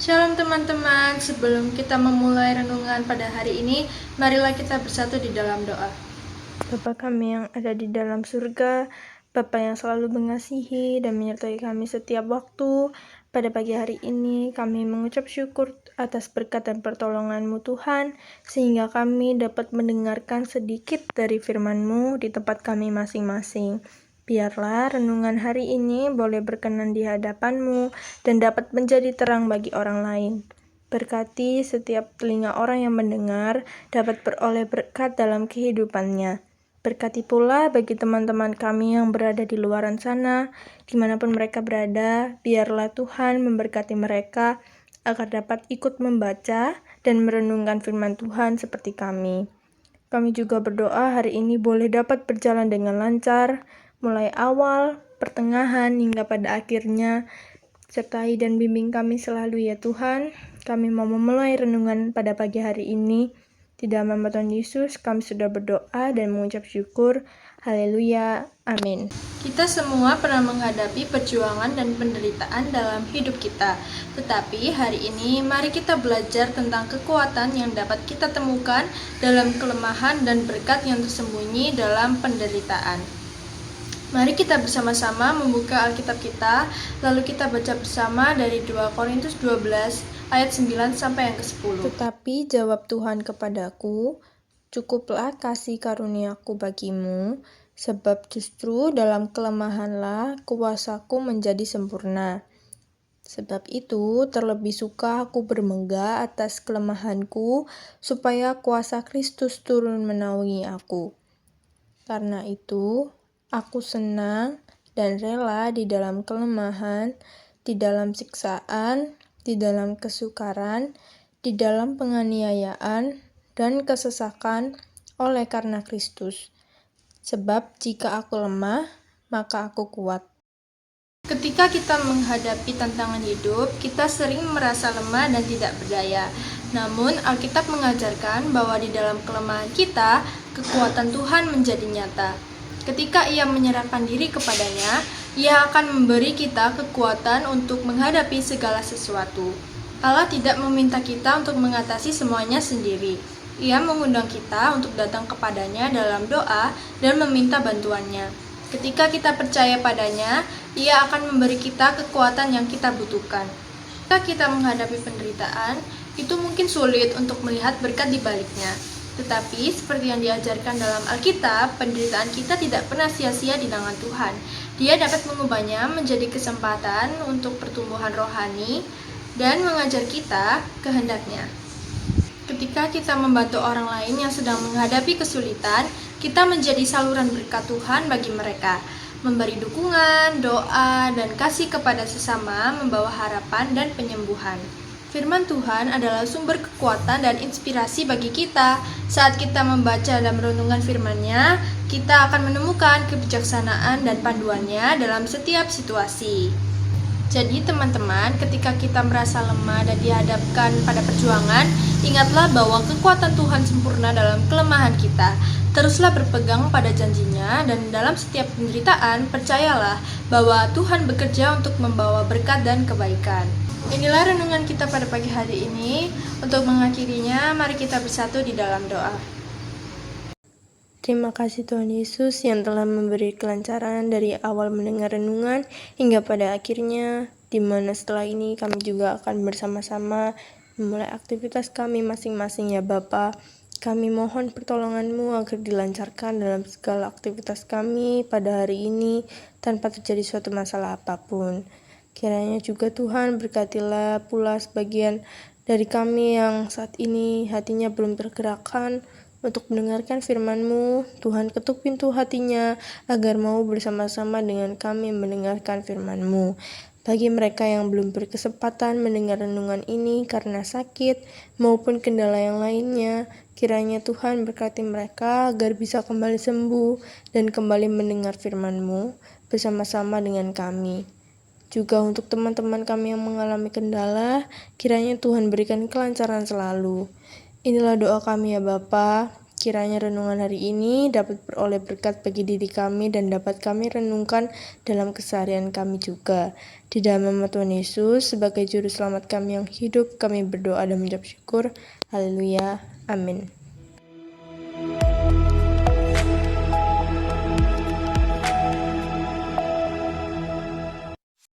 Shalom teman-teman, sebelum kita memulai renungan pada hari ini, marilah kita bersatu di dalam doa. Bapa kami yang ada di dalam surga, Bapa yang selalu mengasihi dan menyertai kami setiap waktu, pada pagi hari ini kami mengucap syukur atas berkat dan pertolongan-Mu Tuhan, sehingga kami dapat mendengarkan sedikit dari firman-Mu di tempat kami masing-masing. Biarlah renungan hari ini boleh berkenan di hadapan-Mu dan dapat menjadi terang bagi orang lain. Berkati setiap telinga orang yang mendengar dapat beroleh berkat dalam kehidupannya. Berkati pula bagi teman-teman kami yang berada di luaran sana, dimanapun mereka berada, biarlah Tuhan memberkati mereka agar dapat ikut membaca dan merenungkan firman Tuhan seperti kami. Kami juga berdoa hari ini boleh dapat berjalan dengan lancar, mulai awal, pertengahan, hingga pada akhirnya. Sertai dan bimbing kami selalu ya Tuhan. Kami mau memulai renungan pada pagi hari ini. Di dalam nama Tuhan Yesus, kami sudah berdoa dan mengucap syukur. Haleluya. Amin. Kita semua pernah menghadapi perjuangan dan penderitaan dalam hidup kita. Tetapi hari ini, mari kita belajar tentang kekuatan yang dapat kita temukan dalam kelemahan dan berkat yang tersembunyi dalam penderitaan. Mari kita bersama-sama membuka Alkitab kita, lalu kita baca bersama dari 2 Korintus 12 ayat 9 sampai yang ke-10. Tetapi jawab Tuhan kepadaku, cukuplah kasih karuniaku bagimu, sebab justru dalam kelemahanlah kuasaku menjadi sempurna. Sebab itu terlebih suka aku bermegah atas kelemahanku, supaya kuasa Kristus turun menaungi aku. Karena itu, aku senang dan rela di dalam kelemahan, di dalam siksaan, di dalam kesukaran, di dalam penganiayaan, dan kesesakan oleh karena Kristus. Sebab jika aku lemah, maka aku kuat. Ketika kita menghadapi tantangan hidup, kita sering merasa lemah dan tidak berdaya. Namun, Alkitab mengajarkan bahwa di dalam kelemahan kita, kekuatan Tuhan menjadi nyata. Ketika Ia menyerahkan diri kepadanya, Ia akan memberi kita kekuatan untuk menghadapi segala sesuatu. Allah tidak meminta kita untuk mengatasi semuanya sendiri. Ia mengundang kita untuk datang kepadanya dalam doa dan meminta bantuannya. Ketika kita percaya padanya, Ia akan memberi kita kekuatan yang kita butuhkan. Ketika kita menghadapi penderitaan, itu mungkin sulit untuk melihat berkat di baliknya. Tetapi, seperti yang diajarkan dalam Alkitab, penderitaan kita tidak pernah sia-sia di tangan Tuhan. Dia dapat mengubahnya menjadi kesempatan untuk pertumbuhan rohani dan mengajar kita kehendaknya. Ketika kita membantu orang lain yang sedang menghadapi kesulitan, kita menjadi saluran berkat Tuhan bagi mereka. Memberi dukungan, doa, dan kasih kepada sesama membawa harapan dan penyembuhan. Firman Tuhan adalah sumber kekuatan dan inspirasi bagi kita. Saat kita membaca dan merenungkan firman-Nya, kita akan menemukan kebijaksanaan dan panduannya dalam setiap situasi. Jadi teman-teman, ketika kita merasa lemah dan dihadapkan pada perjuangan, ingatlah bahwa kekuatan Tuhan sempurna dalam kelemahan kita. Teruslah berpegang pada janjinya, dan dalam setiap penderitaan, percayalah bahwa Tuhan bekerja untuk membawa berkat dan kebaikan. Inilah renungan kita pada pagi hari ini. Untuk mengakhirinya, mari kita bersatu di dalam doa. Terima kasih Tuhan Yesus yang telah memberi kelancaran dari awal mendengar renungan hingga pada akhirnya, di mana setelah ini kami juga akan bersama-sama memulai aktivitas kami masing-masing ya Bapa. Kami mohon pertolongan-Mu agar dilancarkan dalam segala aktivitas kami pada hari ini tanpa terjadi suatu masalah apapun. Kiranya juga Tuhan berkatilah pula sebagian dari kami yang saat ini hatinya belum tergerakkan untuk mendengarkan firman-Mu. Tuhan ketuk pintu hatinya agar mau bersama-sama dengan kami mendengarkan firman-Mu. Bagi mereka yang belum berkesempatan mendengar renungan ini karena sakit maupun kendala yang lainnya, kiranya Tuhan berkati mereka agar bisa kembali sembuh dan kembali mendengar firman-Mu bersama-sama dengan kami. Juga untuk teman-teman kami yang mengalami kendala, kiranya Tuhan berikan kelancaran selalu. Inilah doa kami ya Bapa. Kiranya renungan hari ini dapat beroleh berkat bagi diri kami dan dapat kami renungkan dalam keseharian kami juga. Di dalam nama Tuhan Yesus, sebagai juru selamat kami yang hidup, kami berdoa dan mengucap syukur. Haleluya. Amin.